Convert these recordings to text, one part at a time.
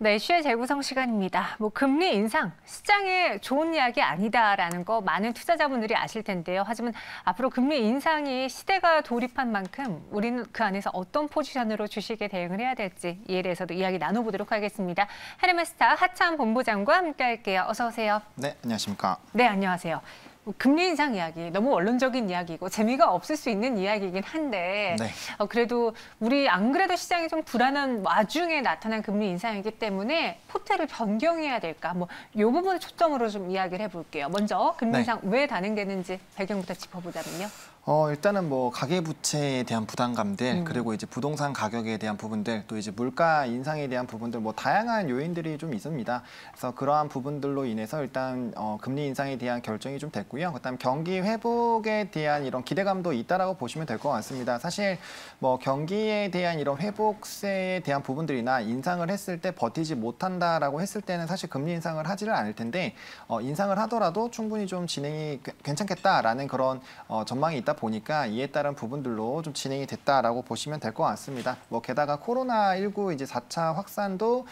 네, 이슈의 재구성 시간입니다. 금리 인상, 시장에 좋은 이야기 아니다라는 거 많은 투자자분들이 아실 텐데요. 하지만 앞으로 금리 인상이 시대가 돌입한 만큼 우리는 그 안에서 어떤 포지션으로 주식에 대응을 해야 될지 이에 대해서도 이야기 나눠보도록 하겠습니다. 헤르메스타 하참 본부장과 함께할게요. 어서 오세요. 네, 안녕하십니까. 네, 안녕하세요. 금리 인상 이야기, 너무 원론적인 이야기고 재미가 없을 수 있는 이야기이긴 한데 네. 그래도 우리 안 그래도 시장이 좀 불안한 와중에 나타난 금리 인상이기 때문에 포트를 변경해야 될까? 이 부분을 초점으로 좀 이야기를 해볼게요. 먼저 금리 인상 왜 단행되는지 배경부터 짚어보자면요. 일단은 가계부채에 대한 부담감들, 그리고 이제 부동산 가격에 대한 부분들, 또 이제 물가 인상에 대한 부분들, 다양한 요인들이 좀 있습니다. 그래서 그러한 부분들로 인해서 일단 금리 인상에 대한 결정이 좀 됐고요. 그다음 경기 회복에 대한 이런 기대감도 있다라고 보시면 될 것 같습니다. 사실 경기에 대한 이런 회복세에 대한 부분들이나 인상을 했을 때 버티지 못한다라고 했을 때는 사실 금리 인상을 하지를 않을 텐데 인상을 하더라도 충분히 좀 진행이 괜찮겠다라는 그런 전망이 있다 보니까 이에 따른 부분들로 좀 진행이 됐다라고 보시면 될 것 같습니다. 게다가 코로나19 이제 4차 확산도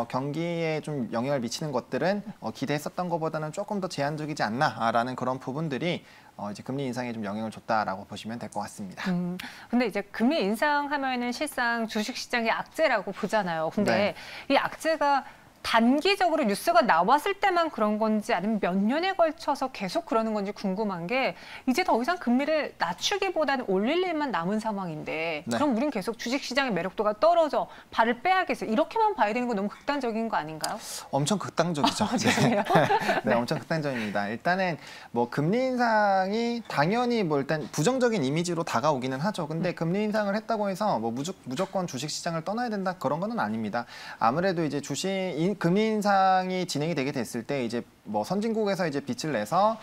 경기에 좀 영향을 미치는 것들은 기대했었던 것보다는 조금 더 제한적이지 않나라는 그런 부분들이 이제 금리 인상에 좀 영향을 줬다라고 보시면 될 것 같습니다. 근데 이제 금리 인상하면은 실상 주식시장의 악재라고 보잖아요. 근데 이 악재가 단기적으로 뉴스가 나왔을 때만 그런 건지 아니면 몇 년에 걸쳐서 계속 그러는 건지 궁금한 게 이제 더 이상 금리를 낮추기보다는 올릴 일만 남은 상황인데 그럼 우린 계속 주식시장의 매력도가 떨어져 발을 빼야겠어. 이렇게만 봐야 되는 건 너무 극단적인 거 아닌가요? 엄청 극단적이죠. 죄송해요. 네, 엄청 극단적입니다. 일단은 금리 인상이 당연히 일단 부정적인 이미지로 다가오기는 하죠. 근데 금리 인상을 했다고 해서 무조건 주식시장을 떠나야 된다 그런 거는 아닙니다. 아무래도 이제 금리 인상이 진행이 되게 됐을 때 이제 선진국에서 이제 빚을 내서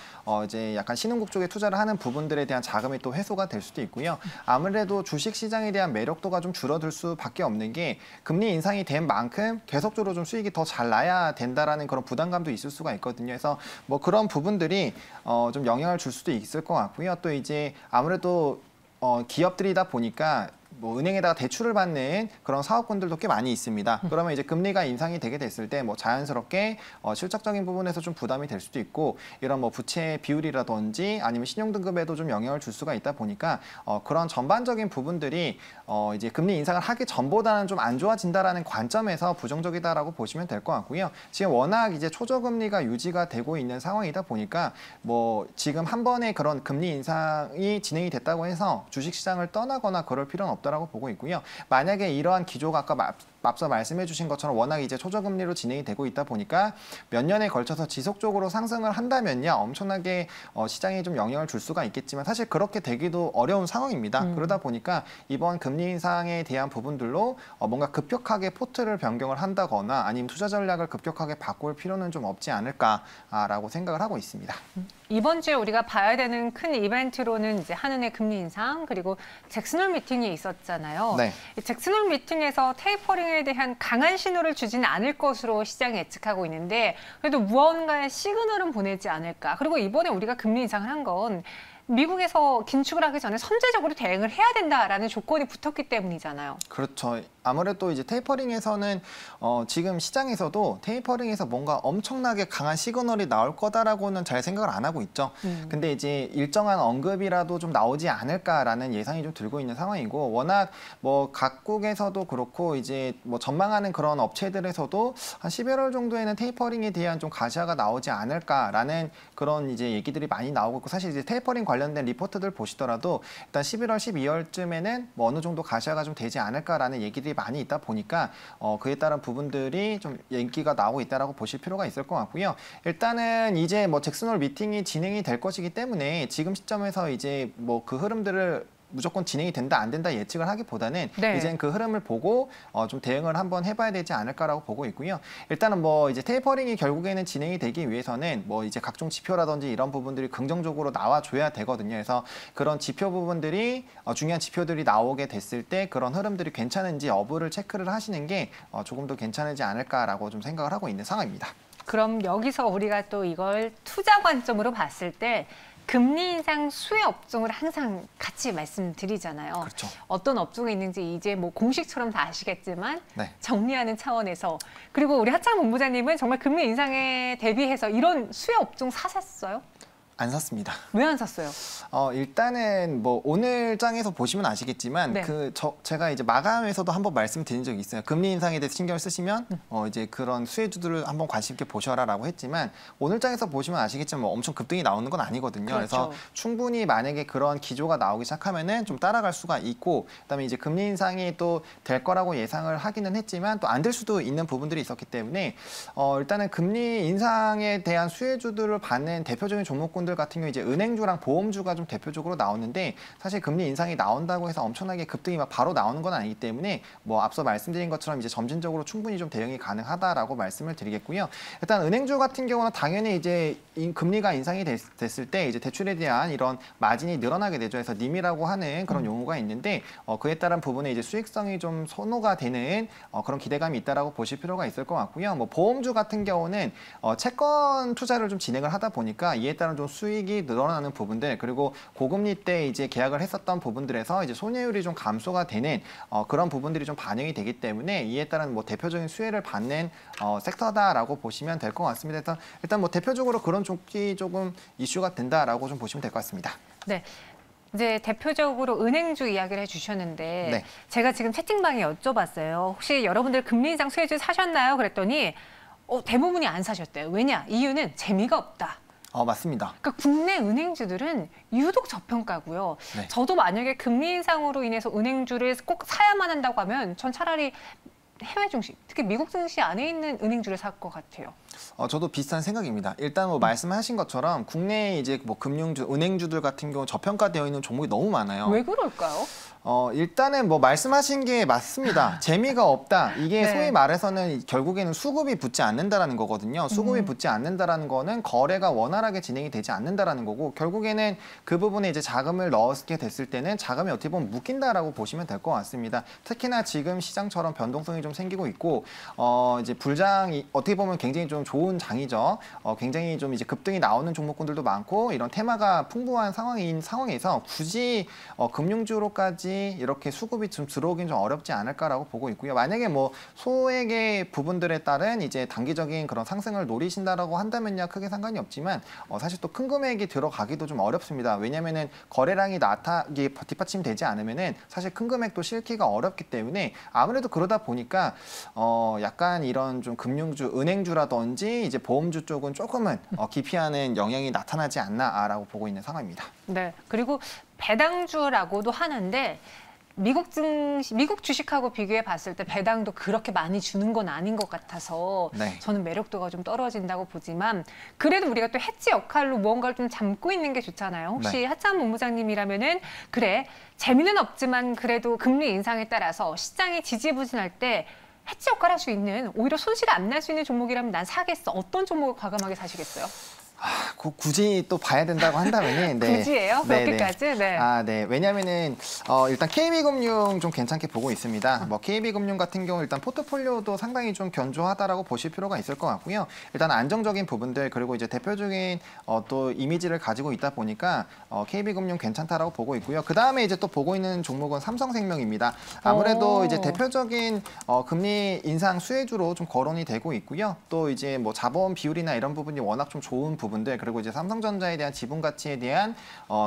이제 약간 신흥국 쪽에 투자를 하는 부분들에 대한 자금이 또 회수가 될 수도 있고요. 아무래도 주식 시장에 대한 매력도가 좀 줄어들 수밖에 없는 게 금리 인상이 된 만큼 계속적으로 좀 수익이 더 잘 나야 된다라는 그런 부담감도 있을 수가 있거든요. 그래서 그런 부분들이 좀 영향을 줄 수도 있을 것 같고요. 또 이제 아무래도 기업들이다 보니까 은행에다가 대출을 받는 그런 사업군들도 꽤 많이 있습니다. 그러면 이제 금리가 인상이 되게 됐을 때 자연스럽게 실적적인 부분에서 좀 부담이 될 수도 있고 이런 부채 비율이라든지 아니면 신용등급에도 좀 영향을 줄 수가 있다 보니까 그런 전반적인 부분들이 이제 금리 인상을 하기 전보다는 좀 안 좋아진다라는 관점에서 부정적이다라고 보시면 될 것 같고요. 지금 워낙 이제 초저금리가 유지가 되고 있는 상황이다 보니까 지금 한 번에 그런 금리 인상이 진행이 됐다고 해서 주식시장을 떠나거나 그럴 필요는 없다라고 보고 있고요. 만약에 이러한 기조가 아까 앞서 말씀해 주신 것처럼 워낙 이제 초저금리로 진행이 되고 있다 보니까 몇 년에 걸쳐서 지속적으로 상승을 한다면요. 엄청나게 시장에 좀 영향을 줄 수가 있겠지만 사실 그렇게 되기도 어려운 상황입니다. 그러다 보니까 이번 금리 인상에 대한 부분들로 뭔가 급격하게 포트를 변경을 한다거나 아니면 투자 전략을 급격하게 바꿀 필요는 좀 없지 않을까라고 생각을 하고 있습니다. 이번 주에 우리가 봐야 되는 큰 이벤트로는 이제 한은의 금리 인상 그리고 잭슨홀 미팅이 있었잖아요. 이 잭슨홀 미팅에서 테이퍼링에 대한 강한 신호를 주지는 않을 것으로 시장이 예측하고 있는데 그래도 무언가의 시그널은 보내지 않을까. 그리고 이번에 우리가 금리 인상을 한 건 미국에서 긴축을 하기 전에 선제적으로 대응을 해야 된다라는 조건이 붙었기 때문이잖아요. 그렇죠. 아무래도 이제 테이퍼링에서는 지금 시장에서도 테이퍼링에서 뭔가 엄청나게 강한 시그널이 나올 거다라고는 잘 생각을 안 하고 있죠. 근데 이제 일정한 언급이라도 좀 나오지 않을까라는 예상이 좀 들고 있는 상황이고 워낙 각국에서도 그렇고 이제 전망하는 그런 업체들에서도 한 11월 정도에는 테이퍼링에 대한 좀 가시화가 나오지 않을까라는 그런 이제 얘기들이 많이 나오고 있고 사실 이제 테이퍼링 관련된 리포트들 보시더라도 일단 11월, 12월쯤에는 어느 정도 가시화가 좀 되지 않을까라는 얘기들이 많이 있다 보니까 그에 따른 부분들이 좀 얘기가 나오고 있다라고 보실 필요가 있을 것 같고요. 일단은 이제 잭슨홀 미팅이 진행이 될 것이기 때문에 지금 시점에서 이제 그 흐름들을 무조건 진행이 된다 안 된다 예측을 하기보다는 이제는 그 흐름을 보고 좀 대응을 한번 해봐야 되지 않을까라고 보고 있고요. 일단은 이제 테이퍼링이 결국에는 진행이 되기 위해서는 이제 각종 지표라든지 이런 부분들이 긍정적으로 나와줘야 되거든요. 그래서 그런 지표 부분들이 중요한 지표들이 나오게 됐을 때 그런 흐름들이 괜찮은지 여부를 체크를 하시는 게 조금 더 괜찮지 않을까라고 좀 생각을 하고 있는 상황입니다. 그럼 여기서 우리가 또 이걸 투자 관점으로 봤을 때 금리 인상 수혜 업종을 항상 같이 말씀드리잖아요. 그렇죠. 어떤 업종이 있는지 이제 뭐 공식처럼 다 아시겠지만 네. 정리하는 차원에서 그리고 우리 하창 본부장님은 정말 금리 인상에 대비해서 이런 수혜 업종 사셨어요? 안 샀습니다. 왜 안 샀어요? 일단은 뭐 오늘 장에서 보시면 아시겠지만 네. 제가 이제 마감에서도 한번 말씀드린 적이 있어요. 금리 인상에 대해서 신경을 쓰시면 이제 그런 수혜주들을 한번 관심 있게 보셔라라고 했지만 오늘 장에서 보시면 아시겠지만 뭐 엄청 급등이 나오는 건 아니거든요. 그렇죠. 그래서 충분히 만약에 그런 기조가 나오기 시작하면은 좀 따라갈 수가 있고 그다음에 이제 금리 인상이 또 될 거라고 예상을 하기는 했지만 또 안 될 수도 있는 부분들이 있었기 때문에 일단은 금리 인상에 대한 수혜주들을 받는 대표적인 종목군 들 같은 경우 이제 은행주랑 보험주가 좀 대표적으로 나오는데 사실 금리 인상이 나온다고 해서 엄청나게 급등이 막 바로 나오는 건 아니기 때문에 뭐 앞서 말씀드린 것처럼 이제 점진적으로 충분히 좀 대응이 가능하다라고 말씀을 드리겠고요. 일단 은행주 같은 경우는 당연히 이제 금리가 인상이 됐을 때 이제 대출에 대한 이런 마진이 늘어나게 되죠. 그래서 님이라고 하는 그런 용어가 있는데 그에 따른 부분에 이제 수익성이 좀 선호가 되는 그런 기대감이 있다라고 보실 필요가 있을 것 같고요. 뭐 보험주 같은 경우는 채권 투자를 좀 진행을 하다 보니까 이에 따른 좀 수익이 늘어나는 부분들 그리고 고금리 때 이제 계약을 했었던 부분들에서 이제 손해율이 좀 감소가 되는 그런 부분들이 좀 반영이 되기 때문에 이에 따른 뭐 대표적인 수혜를 받는 섹터다라고 보시면 될 것 같습니다. 그래서 일단 뭐 대표적으로 그런 쪽이 조금 이슈가 된다라고 좀 보시면 될 것 같습니다. 네. 이제 대표적으로 은행주 이야기를 해주셨는데 네. 제가 지금 채팅방에 여쭤봤어요. 혹시 여러분들 금리 인상 수혜주 사셨나요? 그랬더니 대부분이 안 사셨대요. 왜냐? 이유는 재미가 없다. 맞습니다. 그러니까 국내 은행주들은 유독 저평가고요. 네. 저도 만약에 금리 인상으로 인해서 은행주를 꼭 사야만 한다고 하면 전 차라리 해외 증시, 특히 미국 증시 안에 있는 은행주를 살 것 같아요. 저도 비슷한 생각입니다. 일단 뭐 말씀하신 것처럼 국내 이제 뭐 금융주, 은행주들 같은 경우 저평가되어 있는 종목이 너무 많아요. 왜 그럴까요? 일단은 뭐 말씀하신 게 맞습니다. 재미가 없다. 이게 네. 소위 말해서는 결국에는 수급이 붙지 않는다라는 거거든요. 수급이 붙지 않는다라는 거는 거래가 원활하게 진행이 되지 않는다라는 거고 결국에는 그 부분에 이제 자금을 넣게 됐을 때는 자금이 어떻게 보면 묶인다라고 보시면 될 것 같습니다. 특히나 지금 시장처럼 변동성이 좀 생기고 있고 이제 불장이 어떻게 보면 굉장히 좀 좋은 장이죠. 굉장히 좀 이제 급등이 나오는 종목군들도 많고 이런 테마가 풍부한 상황에서 굳이 금융주로까지 이렇게 수급이 좀 들어오긴 좀 어렵지 않을까라고 보고 있고요. 만약에 뭐 소액의 부분들에 따른 이제 단기적인 그런 상승을 노리신다라고 한다면야 크게 상관이 없지만 사실 또 큰 금액이 들어가기도 좀 어렵습니다. 왜냐면은 거래량이 뒷받침되지 않으면은 사실 큰 금액도 실기가 어렵기 때문에 아무래도 그러다 보니까 약간 이런 좀 금융주, 은행주라든지 이제 보험주 쪽은 조금은 기피하는 영향이 나타나지 않나라고 보고 있는 상황입니다. 네. 그리고 배당주라고도 하는데 미국 주식하고 비교해 봤을 때 배당도 그렇게 많이 주는 건 아닌 것 같아서 네. 저는 매력도가 좀 떨어진다고 보지만 그래도 우리가 또 해지 역할로 무언가를 좀 담고 있는 게 좋잖아요. 혹시 네. 하창 본부장님이라면은 그래 재미는 없지만 그래도 금리 인상에 따라서 시장이 지지부진할 때 해지 역할을 할 수 있는 오히려 손실이 안 날 수 있는 종목이라면 난 사겠어. 어떤 종목을 과감하게 사시겠어요? 굳이 또 봐야 된다고 한다면은 네. 굳이예요? 몇 개까지? 네. 네. 왜냐면은 일단 KB금융 좀 괜찮게 보고 있습니다. 뭐 KB금융 같은 경우 일단 포트폴리오도 상당히 좀 견조하다라고 보실 필요가 있을 것 같고요. 일단 안정적인 부분들 그리고 이제 대표적인 또 이미지를 가지고 있다 보니까 KB금융 괜찮다라고 보고 있고요. 그 다음에 이제 또 보고 있는 종목은 삼성생명입니다. 아무래도 이제 대표적인 금리 인상 수혜주로 좀 거론이 되고 있고요. 또 이제 뭐 자본 비율이나 이런 부분이 워낙 좀 좋은 부분들 그리고 이제 삼성전자에 대한 지분 가치에 대한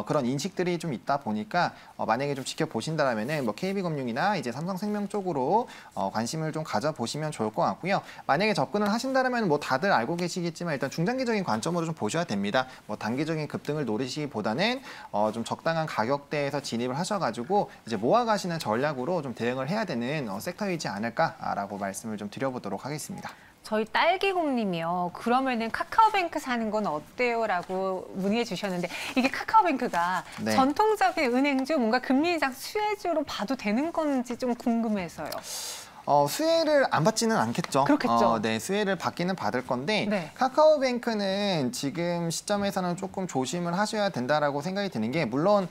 그런 인식들이 좀 있다 보니까 만약에 좀 지켜보신다면은 뭐 KB금융이나 이제 삼성생명 쪽으로 관심을 좀 가져보시면 좋을 것 같고요. 만약에 접근을 하신다면 뭐 다들 알고 계시겠지만 일단 중장기적인 관점으로 좀 보셔야 됩니다. 뭐 단기적인 급등을 노리시기보다는 좀 적당한 가격대에서 진입을 하셔가지고 이제 모아가시는 전략으로 좀 대응을 해야 되는 섹터이지 않을까라고 말씀을 좀 드려보도록 하겠습니다. 저희 딸기공님이요. 그러면은 카카오뱅크 사는 건 어때요? 라고 문의해 주셨는데 이게 카카오뱅크가 네. 전통적인 은행주 뭔가 금리 인상 수혜주로 봐도 되는 건지 좀 궁금해서요. 수혜를 안 받지는 않겠죠. 그렇겠죠. 네, 수혜를 받기는 받을 건데 네. 카카오뱅크는 지금 시점에서는 조금 조심을 하셔야 된다라고 생각이 드는 게 물론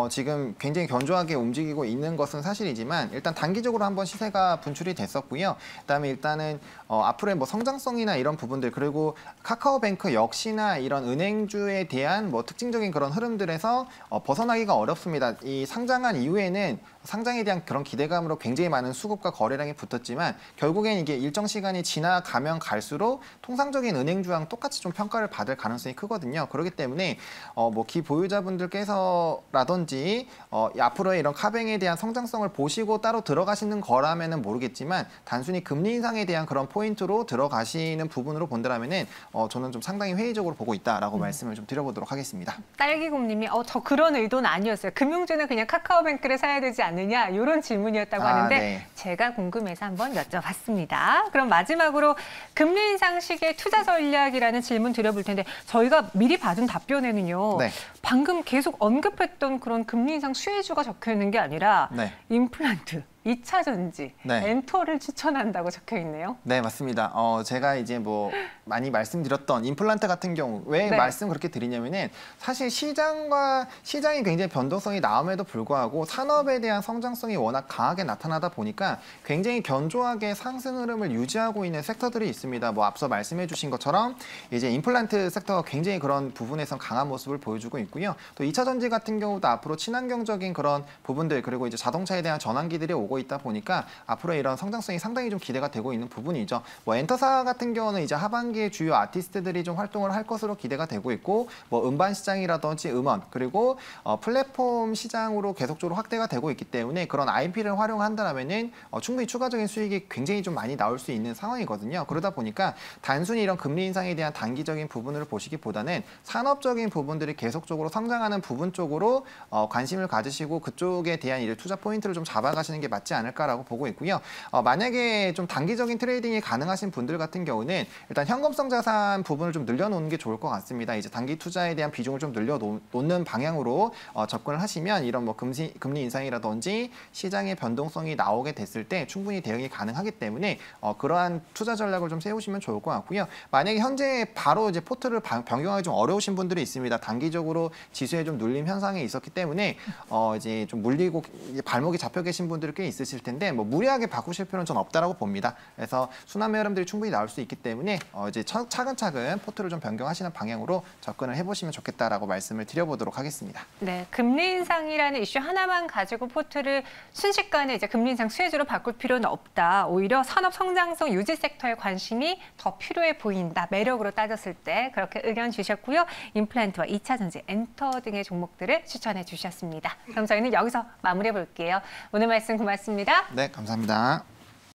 지금 굉장히 견조하게 움직이고 있는 것은 사실이지만 일단 단기적으로 한번 시세가 분출이 됐었고요. 그다음에 일단은 앞으로의 뭐 성장성이나 이런 부분들 그리고 카카오뱅크 역시나 이런 은행주에 대한 뭐 특징적인 그런 흐름들에서 벗어나기가 어렵습니다. 이 상장한 이후에는 상장에 대한 그런 기대감으로 굉장히 많은 수급과 거래량이 붙었지만 결국엔 이게 일정 시간이 지나가면 갈수록 통상적인 은행주랑 똑같이 좀 평가를 받을 가능성이 크거든요. 그렇기 때문에 뭐 기보유자분들께서라든지 앞으로의 이런 카뱅에 대한 성장성을 보시고 따로 들어가시는 거라면은 모르겠지만 단순히 금리 인상에 대한 그런 포인트로 들어가시는 부분으로 본다면은 저는 좀 상당히 회의적으로 보고 있다라고 말씀을 좀 드려보도록 하겠습니다. 딸기곰님이 저 그런 의도는 아니었어요. 금융주는 그냥 카카오뱅크를 사야 되지 않느냐 이런 질문이었다고 하는데 네. 제가 궁금해서 한번 여쭤봤습니다. 그럼 마지막으로 금리 인상 시기의 투자 전략이라는 질문 드려볼 텐데 저희가 미리 받은 답변에는요. 네. 방금 계속 언급했던 그런 금리 인상 수혜주가 적혀 있는 게 아니라 네. 임플란트, 2차 전지, 네. 엔터를 추천한다고 적혀 있네요. 네, 맞습니다. 제가 이제 뭐 많이 말씀드렸던 임플란트 같은 경우 왜 네. 말씀 그렇게 드리냐면은 사실 시장이 굉장히 변동성이 나옴에도 불구하고 산업에 대한 성장성이 워낙 강하게 나타나다 보니까 굉장히 견조하게 상승 흐름을 유지하고 있는 섹터들이 있습니다. 뭐 앞서 말씀해 주신 것처럼 이제 임플란트 섹터가 굉장히 그런 부분에서 강한 모습을 보여주고 있고요. 또 2차 전지 같은 경우도 앞으로 친환경적인 그런 부분들 그리고 이제 자동차에 대한 전환기들이 오고 있다 보니까 앞으로 이런 성장성이 상당히 좀 기대가 되고 있는 부분이죠. 뭐 엔터사 같은 경우는 이제 하반기에 주요 아티스트들이 좀 활동을 할 것으로 기대가 되고 있고 뭐 음반 시장이라든지 음원 그리고 플랫폼 시장으로 계속적으로 확대가 되고 있기 때문에 그런 IP를 활용한다면은 충분히 추가적인 수익이 굉장히 좀 많이 나올 수 있는 상황이거든요. 그러다 보니까 단순히 이런 금리 인상에 대한 단기적인 부분을 보시기보다는 산업적인 부분들이 계속적으로 성장하는 부분 쪽으로 관심을 가지시고 그쪽에 대한 이 투자 포인트를 좀 잡아가시는 게 맞지 않을까라고 보고 있고요. 만약에 좀 단기적인 트레이딩이 가능하신 분들 같은 경우는 일단 현금성 자산 부분을 좀 늘려놓는 게 좋을 것 같습니다. 이제 단기 투자에 대한 비중을 좀 늘려놓는 방향으로 접근을 하시면 이런 뭐 금리 인상이라든지 시장의 변동성이 나오게 됐을 때 충분히 대응이 가능하기 때문에 그러한 투자 전략을 좀 세우시면 좋을 것 같고요. 만약에 현재 바로 이제 포트를 변경하기 좀 어려우신 분들이 있습니다. 단기적으로 지수에 좀 눌림 현상이 있었기 때문에 이제 좀 물리고 발목이 잡혀 계신 분들이 꽤 있으실 텐데 뭐 무리하게 바꾸실 필요는 전 없다라고 봅니다. 그래서 순환 매매름들이 충분히 나올 수 있기 때문에 이제 차근차근 포트를 좀 변경하시는 방향으로 접근을 해보시면 좋겠다라고 말씀을 드려보도록 하겠습니다. 네, 금리 인상이라는 이슈 하나만 가지고 포트를 순식간에 이제 금리 인상 수혜주로 바꿀 필요는 없다. 오히려 산업 성장성 유지 섹터에 관심이 더 필요해 보인다. 매력으로 따졌을 때 그렇게 의견 주셨고요. 임플란트와 2차 전지, 엔터 등의 종목들을 추천해 주셨습니다. 그럼 저희는 여기서 마무리해 볼게요. 오늘 말씀 고맙습니다. 네, 감사합니다.